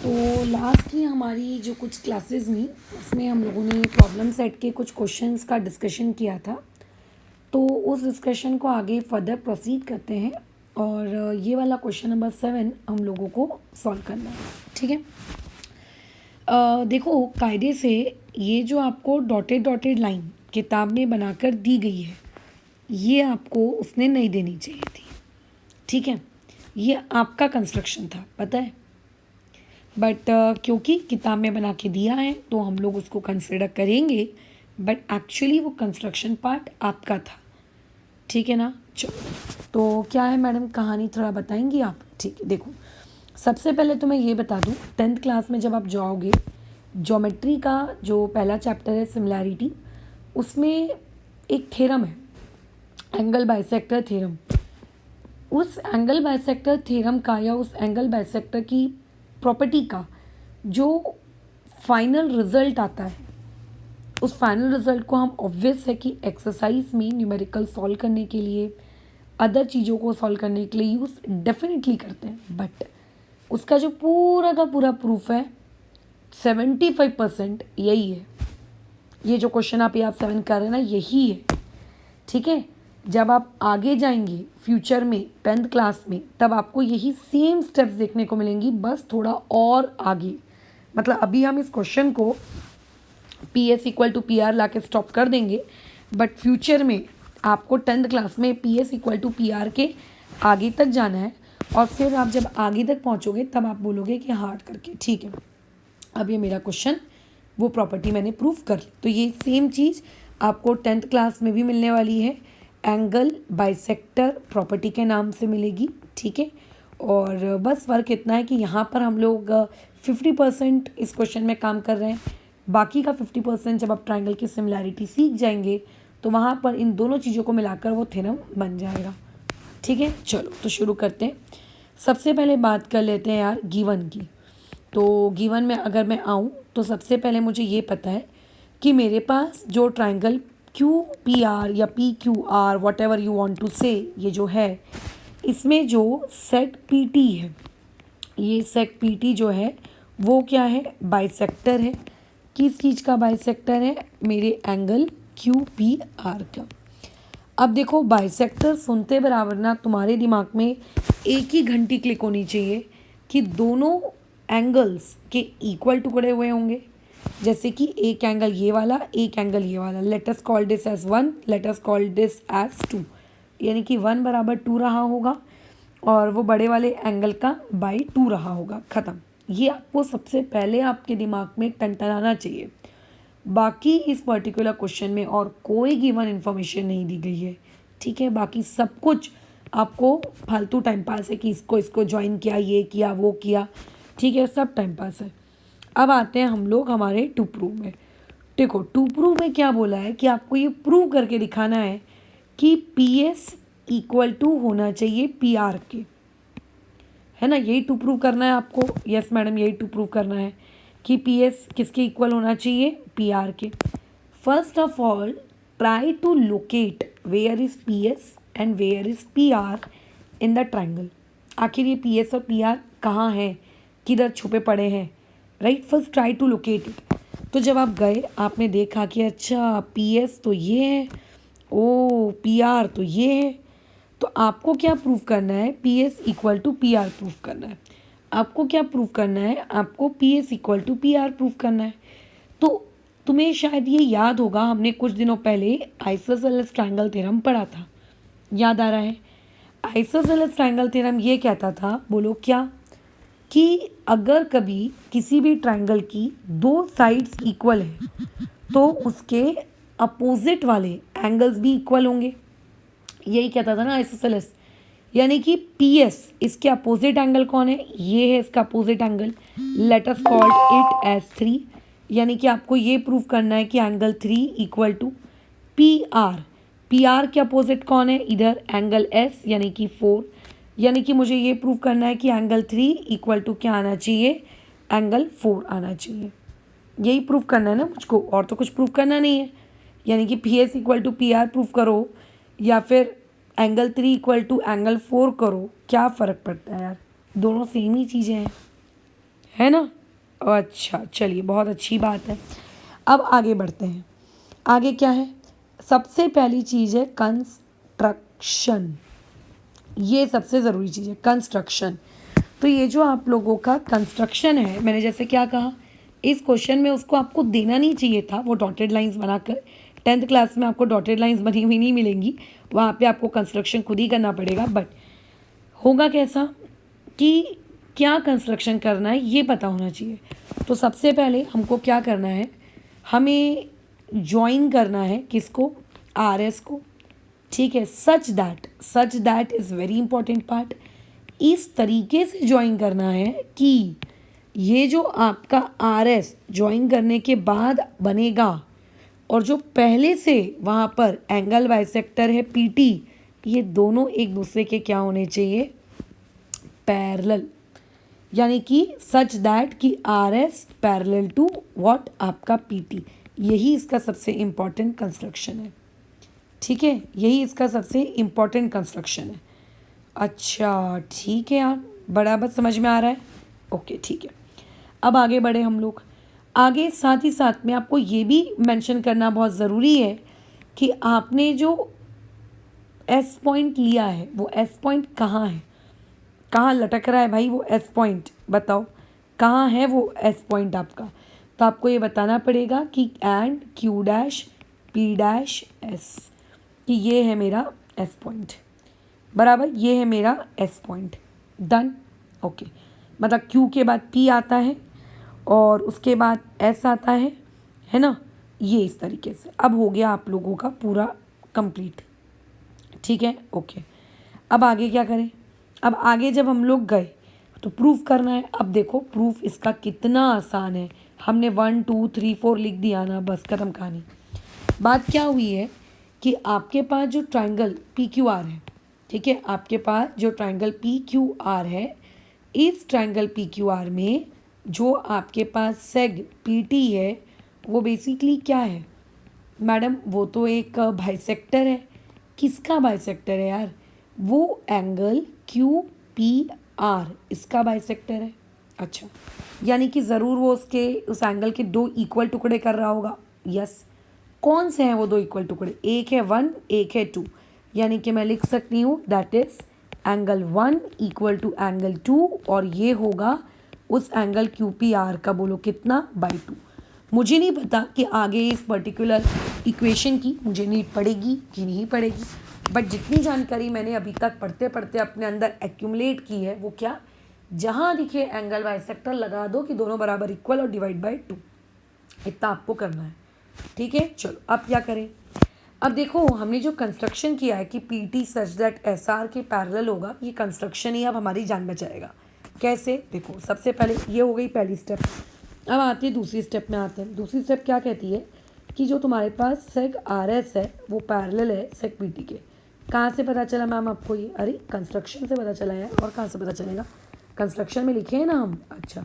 तो लास्ट हमारी जो कुछ क्लासेस हुई उसमें हम लोगों ने प्रॉब्लम सेट के कुछ क्वेश्चंस का डिस्कशन किया था। तो उस डिस्कशन को आगे फर्दर प्रोसीड करते हैं और ये वाला क्वेश्चन नंबर 7 हम लोगों को सॉल्व करना है। ठीक है। देखो कायदे से ये जो आपको डॉटेड लाइन किताब में बनाकर दी गई है ये आपको उसने नहीं देनी चाहिए थी। ठीक है, ये आपका कंस्ट्रक्शन था, पता है, बट क्योंकि किताब में बना के दिया है तो हम लोग उसको कंसिडर करेंगे, बट एक्चुअली वो कंस्ट्रक्शन पार्ट आपका था। ठीक है ना। चलो, तो क्या है मैडम, कहानी थोड़ा बताएंगी आप? ठीक है, देखो सबसे पहले तो मैं ये बता दूं, 10th क्लास में जब आप जाओगे ज्योमेट्री का जो पहला चैप्टर है सिमिलैरिटी, उसमें एक थ्योरम है एंगल बाइसेक्टर थ्योरम। उस एंगल बाइसेक्टर थ्योरम का या उस एंगल बाइसेक्टर की प्रॉपर्टी का जो फाइनल रिजल्ट आता है, उस फाइनल रिजल्ट को हम ऑब्वियस है कि एक्सरसाइज में न्यूमेरिकल सॉल्व करने के लिए, अदर चीज़ों को सॉल्व करने के लिए यूज़ डेफिनेटली करते हैं, बट उसका जो पूरा का पूरा प्रूफ है 75% यही है। ये जो क्वेश्चन आप यहाँ 7 कर रहे हैं ना, यही है। ठीक है, जब आप आगे जाएंगे फ्यूचर में 10th क्लास में, तब आपको यही सेम स्टेप्स देखने को मिलेंगी, बस थोड़ा और आगे। मतलब अभी हम इस क्वेश्चन को P S equal to P R ला के स्टॉप कर देंगे, बट फ्यूचर में आपको 10th क्लास में P S equal to P R के आगे तक जाना है, और फिर आप जब आगे तक पहुंचोगे तब आप बोलोगे कि हार्ड करके। ठीक है, अब ये मेरा क्वेश्चन, वो प्रॉपर्टी मैंने प्रूफ कर ली, तो ये सेम चीज़ आपको 10th क्लास में भी मिलने वाली है, एंगल बाइसेक्टर प्रॉपर्टी के नाम से मिलेगी। ठीक है, और बस फ़र्क इतना है कि यहाँ पर हम लोग 50% इस क्वेश्चन में काम कर रहे हैं, बाकी का 50% जब आप ट्राइंगल की सिमिलैरिटी सीख जाएंगे तो वहाँ पर इन दोनों चीज़ों को मिलाकर वो थ्योरम बन जाएगा। ठीक है, चलो तो शुरू करते हैं। सबसे पहले बात कर लेते हैं यार गिवन की। तो गिवन में अगर मैं आऊँ तो सबसे पहले मुझे ये पता है कि मेरे पास जो ट्राइंगल क्यू पी आर या P Q R whatever you want to say, ये जो है इसमें जो सेक पी टी है, ये सेक पी टी जो है वो क्या है, बाइसेक्टर है। किस चीज़ का बाइसेक्टर है? मेरे एंगल क्यू पी आर का। अब देखो बाइसेक्टर सुनते बराबर ना तुम्हारे दिमाग में एक ही घंटी क्लिक होनी चाहिए कि दोनों एंगल्स के इक्वल टुकड़े हुए होंगे। जैसे कि एक एंगल ये वाला, एक एंगल ये वाला, let us call this as 1, let us call this as 2, यानी कि 1 बराबर 2 रहा होगा और वो बड़े वाले एंगल का बाई 2 रहा होगा। ख़त्म। ये आपको सबसे पहले आपके दिमाग में टनटनाना चाहिए। बाकी इस पर्टिकुलर क्वेश्चन में और कोई गिवन इन्फॉर्मेशन नहीं दी गई है। ठीक है, बाकी सब कुछ आपको फालतू टाइम पास है कि इसको ज्वाइन किया, ये किया, वो किया। ठीक है, सब टाइम पास है। अब आते हैं हम लोग हमारे टू प्रूव में। देखो टू प्रूव में क्या बोला है कि आपको ये प्रूव करके दिखाना है कि पी एस इक्वल टू होना चाहिए पी आर के, है ना। यही टू प्रूव करना है आपको। यस मैडम, यही टू प्रूव करना है कि पी एस किसके इक्वल होना चाहिए, पी आर के। First of all try to locate where is P S and where is P R in the triangle. आखिर ये पी एस और पी आर कहाँ हैं, किधर छुपे पड़े हैं, right. First try to locate it. तो जब आप गए आपने देखा कि अच्छा पी एस तो ये है, ओ पी आर तो ये है, तो आपको क्या प्रूफ करना है, P S equal to P R proof करना है। आपको क्या प्रूफ करना है, आपको P S equal to P R proof करना है। तो तुम्हें शायद ये याद होगा, हमने कुछ दिनों पहले आइसोसेलेस ट्रायंगल थ्योरम पढ़ा था, याद आ रहा है। आइसोसेलेस ट्रायंगल थ्योरम ये कहता था, बोलो क्या, कि अगर कभी किसी भी ट्रायंगल की दो साइड्स इक्वल हैं तो उसके अपोजिट वाले एंगल्स भी इक्वल होंगे। यही कहता था ना आइसोसेलेस। यानी कि पी एस इसके अपोजिट एंगल कौन है, ये है इसका opposite angle, let us called it as 3। यानी कि आपको ये प्रूव करना है कि angle 3 equal to P R. P R के अपोजिट कौन है, इधर एंगल एस यानी कि 4। यानी कि मुझे ये प्रूव करना है कि एंगल 3 इक्वल टू क्या आना चाहिए, एंगल 4 आना चाहिए। यही प्रूव करना है ना मुझको, और तो कुछ प्रूव करना नहीं है। यानी कि P S equal to P R prove करो या फिर एंगल 3 इक्वल टू एंगल 4 करो, क्या फ़र्क पड़ता है यार, दोनों सेम ही चीज़ें हैं, है ना। अच्छा चलिए, बहुत अच्छी बात है। अब आगे बढ़ते हैं। आगे क्या है? सबसे पहली चीज़ है कंस्ट्रक्शन। ये सबसे ज़रूरी चीज़ है कंस्ट्रक्शन। तो ये जो आप लोगों का कंस्ट्रक्शन है, मैंने जैसे क्या कहा, इस क्वेश्चन में उसको आपको देना नहीं चाहिए था वो डॉटेड लाइंस बनाकर। 10th क्लास में आपको डॉटेड लाइंस बनी हुई नहीं मिलेंगी, वहाँ पे आपको कंस्ट्रक्शन खुद ही करना पड़ेगा। बट होगा कैसा कि क्या कंस्ट्रक्शन करना है ये पता होना चाहिए। तो सबसे पहले हमको क्या करना है, हमें ज्वाइन करना है किसको? आर एस को। ठीक है, such that is very important part. इस तरीके से ज्वाइन करना है कि ये जो आपका आर एस ज्वाइन करने के बाद बनेगा और जो पहले से वहाँ पर एंगल बाइसेक्टर है पी टी, ये दोनों एक दूसरे के क्या होने चाहिए? पैरेलल। यानी कि सच दैट कि R S parallel to what? आपका पी टी। यही इसका सबसे इम्पॉर्टेंट कंस्ट्रक्शन है। ठीक है, यही इसका सबसे इम्पॉर्टेंट कंस्ट्रक्शन है। अच्छा ठीक है यार, बराबर समझ में आ रहा है। ओके ठीक है, अब आगे बढ़े हम लोग। आगे साथ ही साथ में आपको ये भी मेंशन करना बहुत ज़रूरी है कि आपने जो एस पॉइंट लिया है वो एस पॉइंट कहाँ है? कहाँ लटक रहा है भाई वो एस पॉइंट? बताओ कहाँ है वो एस पॉइंट आपका? तो आपको ये बताना पड़ेगा कि and Q dash P dash S, कि ये है मेरा एस पॉइंट। बराबर, ये है मेरा एस पॉइंट। डन। ओके, मतलब क्यू के बाद पी आता है और उसके बाद एस आता है ना? ये इस तरीके से अब हो गया आप लोगों का पूरा कंप्लीट। ठीक है, ओके। अब आगे क्या करें? अब आगे जब हम लोग गए तो प्रूफ करना है। अब देखो प्रूफ इसका कितना आसान है, हमने 1 2 3 4 लिख दिया ना, बस खत्म कहानी। बात क्या हुई है कि आपके पास जो ट्राइंगल पी क्यू आर है, ठीक है, आपके पास जो ट्राइंगल पी क्यू आर है, इस ट्राइंगल पी क्यू आर में जो आपके पास सेग पी टी है वो बेसिकली क्या है मैडम? वो तो एक बाइसेक्टर है। किसका बाइसेक्टर है यार? वो एंगल क्यू पी आर, इसका बाइसेक्टर है। अच्छा, यानी कि ज़रूर वो उसके उस एंगल के दो इक्वल टुकड़े कर रहा होगा। यस, कौन से हैं वो दो इक्वल टुकड़े? एक है 1, एक है 2। यानी कि मैं लिख सकती हूँ that is angle 1 equal to angle 2, और ये होगा उस एंगल क्यू पी आर का, बोलो कितना? बाई 2। मुझे नहीं पता कि आगे इस पर्टिकुलर इक्वेशन की मुझे नीड पड़ेगी कि नहीं पड़ेगी, बट जितनी जानकारी मैंने अभी तक पढ़ते पढ़ते अपने अंदर एक्यूमुलेट की है वो क्या, जहाँ दिखे एंगल बाइसेक्टर लगा दो कि दोनों बराबर इक्वल और डिवाइड बाय 2, इतना आपको करना है। ठीक है, चलो अब क्या करें? अब देखो हमने जो कंस्ट्रक्शन किया है कि P T such that S R के पैरेलल होगा, ये कंस्ट्रक्शन ही अब हमारी जान बचाएगा। कैसे? देखो सबसे पहले ये हो गई पहली स्टेप। अब आते हैं दूसरी स्टेप में आते हैं। दूसरी स्टेप क्या कहती है कि जो तुम्हारे पास सेग आर एस है वो पैरेलल है सेग पी टी के। कहाँ से पता चला मैम आपको ये? अरे कंस्ट्रक्शन से पता चला है, और कहाँ से पता चलेगा? कंस्ट्रक्शन में लिखे हैं ना हम। अच्छा,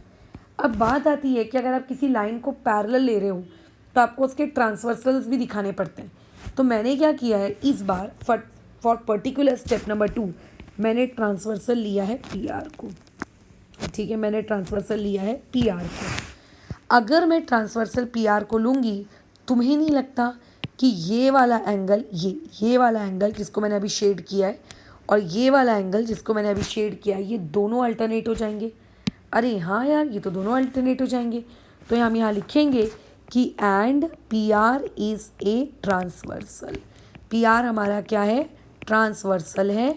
अब बात आती है कि अगर आप किसी लाइन को पैरेलल ले रहे हो तो आपको उसके ट्रांसवर्सल्स भी दिखाने पड़ते हैं। तो मैंने क्या किया है इस बार, फॉर पर्टिकुलर स्टेप नंबर 2 मैंने ट्रांसवर्सल लिया है पी आर को। ठीक है, मैंने ट्रांसवर्सल लिया है पी आर को। अगर मैं ट्रांसवर्सल पी आर को लूँगी, तुम्हें नहीं लगता कि ये वाला एंगल, ये वाला एंगल जिसको मैंने अभी शेड किया है और ये वाला एंगल जिसको मैंने अभी शेड किया है, ये दोनों अल्टरनेट हो जाएंगे? अरे हाँ यार, ये तो दोनों अल्टरनेट हो जाएंगे। तो हम यहाँ लिखेंगे कि and P R is a transversal. P R हमारा क्या है? ट्रांसवर्सल है।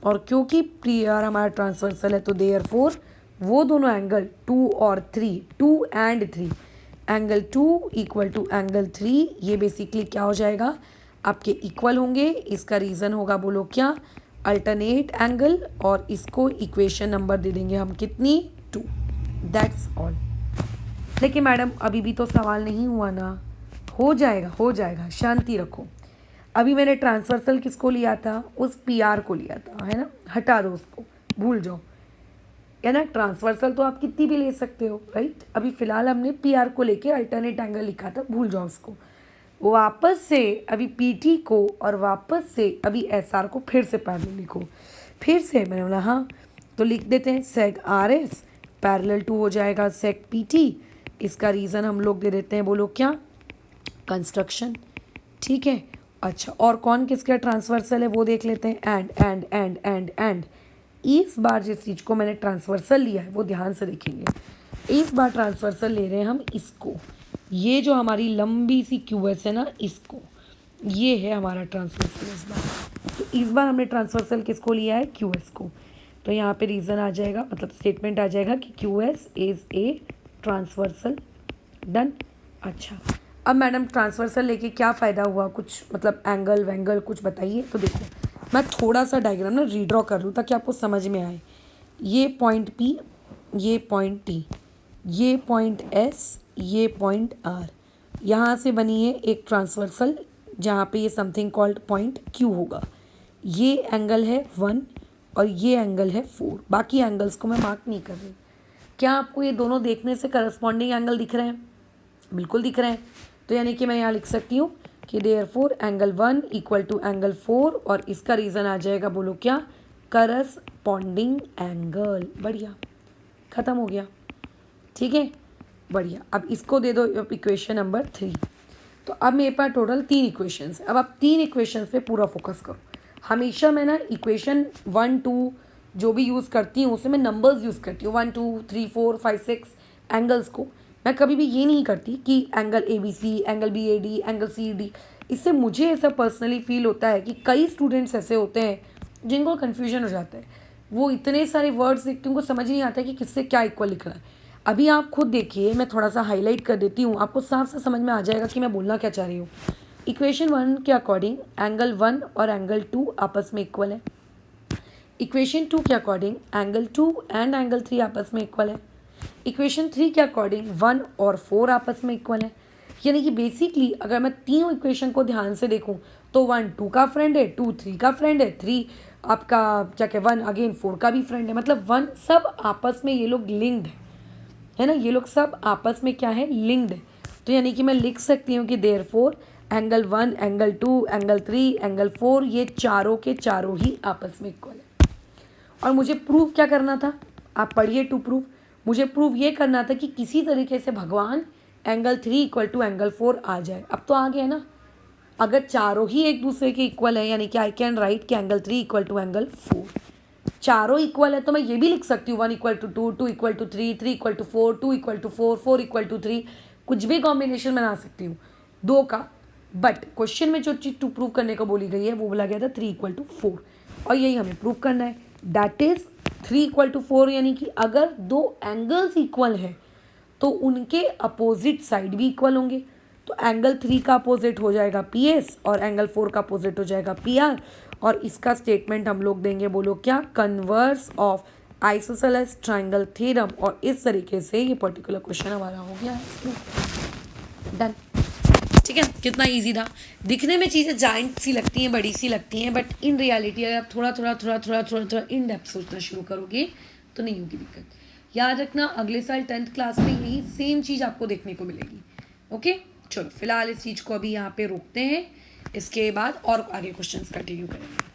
और क्योंकि पी आर हमारा ट्रांसवर्सल है तो देयरफॉर वो दोनों एंगल 2 और 3, 2 and 3, angle 2 equal to angle 3, ये बेसिकली क्या हो जाएगा? आपके इक्वल होंगे। इसका रीज़न होगा, बोलो क्या? Alternate angle. और इसको इक्वेशन नंबर दे देंगे हम कितनी? 2। That's all. लेकिन मैडम अभी भी तो सवाल नहीं हुआ ना। हो जाएगा, हो जाएगा, शांति रखो। अभी मैंने ट्रांसवर्सल किसको लिया था? उस पी आर को लिया था, है ना? हटा दो उसको, भूल जाओ, है ना? ट्रांसवर्सल तो आप कितनी भी ले सकते हो, राइट? अभी फ़िलहाल हमने पी आर को लेके अल्टरनेट एंगल लिखा था, भूल जाओ उसको। वापस से अभी पी टी को और वापस से अभी एस आर को फिर से पैरेलल लिखो। फिर से मैंने बोला हाँ, तो लिख देते हैं seg R S parallel to हो जाएगा सेक पी टी। इसका रीज़न हम लोग दे देते हैं, बोलो क्या, कंस्ट्रक्शन। ठीक है, अच्छा और कौन किसका ट्रांसवर्सल है वो देख लेते हैं, एंड। इस बार जिस चीज़ को मैंने ट्रांसवर्सल लिया है वो ध्यान से देखेंगे। इस बार ट्रांसवर्सल ले रहे हैं हम इसको, ये जो हमारी लंबी सी क्यूएस है ना, इसको, ये है हमारा ट्रांसवर्सल इस बार। तो इस बार हमने ट्रांसवर्सल किसको लिया है, क्यूएस को। तो यहाँ पे रीज़न आ जाएगा, मतलब स्टेटमेंट आ जाएगा कि QS is a transversal. Done. अच्छा अब मैडम ट्रांसवर्सल लेके क्या फ़ायदा हुआ, कुछ मतलब एंगल वैंगल कुछ बताइए। तो देखो मैं थोड़ा सा डायग्राम ना रीड्रॉ कर लूँ ताकि आपको समझ में आए। ये पॉइंट P, ये पॉइंट T, ये पॉइंट S, ये पॉइंट R, यहाँ से बनी है एक ट्रांसवर्सल जहाँ पे ये समथिंग कॉल्ड पॉइंट Q होगा। ये एंगल है 1 और ये एंगल है 4। बाकी एंगल्स को मैं मार्क नहीं कर रही। क्या आपको ये दोनों देखने से करस्पॉन्डिंग एंगल दिख रहे हैं? बिल्कुल दिख रहे हैं। तो यानी कि मैं यहाँ लिख सकती हूँ कि therefore angle 1 equal to angle 4, और इसका रीज़न आ जाएगा, बोलो क्या, करस्पॉन्डिंग एंगल। बढ़िया, ख़त्म हो गया। ठीक है, बढ़िया। अब इसको दे दो इक्वेशन नंबर 3। तो अब मेरे पास टोटल 3 इक्वेशंस है। अब आप 3 इक्वेशंस पे पूरा फोकस करो। हमेशा मैं ना इक्वेशन 1 2 जो भी यूज़ करती हूँ उसमें मैं नंबर्स यूज़ करती हूँ, 1 2 3 4 5 6 एंगल्स को। मैं कभी भी ये नहीं करती कि angle ABC, angle BAD, angle CD। इससे मुझे ऐसा पर्सनली फील होता है कि कई स्टूडेंट्स ऐसे होते हैं जिनको कन्फ्यूजन हो जाता है। वो इतने सारे वर्ड्स देखते हैं, उनको समझ नहीं आता है कि किससे क्या इक्वल लिखना है। अभी आप खुद देखिए, मैं थोड़ा सा हाईलाइट कर देती हूँ, आपको साफ से समझ में आ जाएगा कि मैं बोलना क्या चाह रही हूँ। इक्वेशन 1 के अकॉर्डिंग एंगल 1 और एंगल 2 आपस में इक्वल है। इक्वेशन 2 के अकॉर्डिंग एंगल 2 एंड एंगल 3 आपस में इक्वल है। इक्वेशन 3 के अकॉर्डिंग 1 और 4 आपस में इक्वल है। यानी कि बेसिकली अगर मैं तीनों इक्वेशन को ध्यान से देखूं तो 1 2 का फ्रेंड है, 2 3 का फ्रेंड है, 3 आपका क्या क्या 1 अगेन 4 का भी फ्रेंड है। मतलब 1 सब आपस में ये लोग लिंक्ड है ना, ये लोग सब आपस में क्या है, लिंक्ड है। तो यानी कि मैं लिख सकती हूँ कि therefore angle 1, angle 2, angle 3, angle 4 ये चारों के चारों ही आपस में इक्वल है। और मुझे प्रूव क्या करना था, आप पढ़िए टू प्रूव। मुझे प्रूव ये करना था कि किसी तरीके से भगवान एंगल 3 इक्वल टू एंगल 4 आ जाए। अब तो आ गया ना, अगर चारों ही एक दूसरे के इक्वल है यानी कि आई कैन राइट कि एंगल 3 इक्वल टू एंगल 4। चारों इक्वल है तो मैं ये भी लिख सकती हूँ 1 equal to 2, 2 equal to 3, 3 equal to 4, 2 equal to 4, 4 equal to 3। कुछ भी कॉम्बिनेशन बना सकती हूँ दो का। बट क्वेश्चन में जो चीज़ टू प्रूव करने को बोली गई है वो बोला गया था 3 इक्वल टू 4, और यही हमें प्रूव करना है। दैट इज 3 इक्वल टू 4, यानी कि अगर दो एंगल्स इक्वल हैं तो उनके अपोजिट साइड भी इक्वल होंगे। तो एंगल 3 का अपोजिट हो जाएगा PS और एंगल 4 का अपोजिट हो जाएगा PR। और इसका स्टेटमेंट हम लोग देंगे, बोलो क्या, converse of isosceles triangle theorem. और इस तरीके से ये पर्टिकुलर क्वेश्चन हमारा हो गया है। डन। ठीक है, कितना इजी था। दिखने में चीज़ें जाइंट सी लगती हैं, बड़ी सी लगती हैं, बट इन रियलिटी अगर आप थोड़ा इन डेप्थ सोचना शुरू करोगे तो नहीं होगी दिक्कत। याद रखना अगले साल 10th क्लास में यही सेम चीज़ आपको देखने को मिलेगी। ओके, चलो फिलहाल इस चीज़ को अभी यहाँ पे रोकते हैं, इसके बाद और आगे क्वेश्चंस कंटिन्यू करेंगे।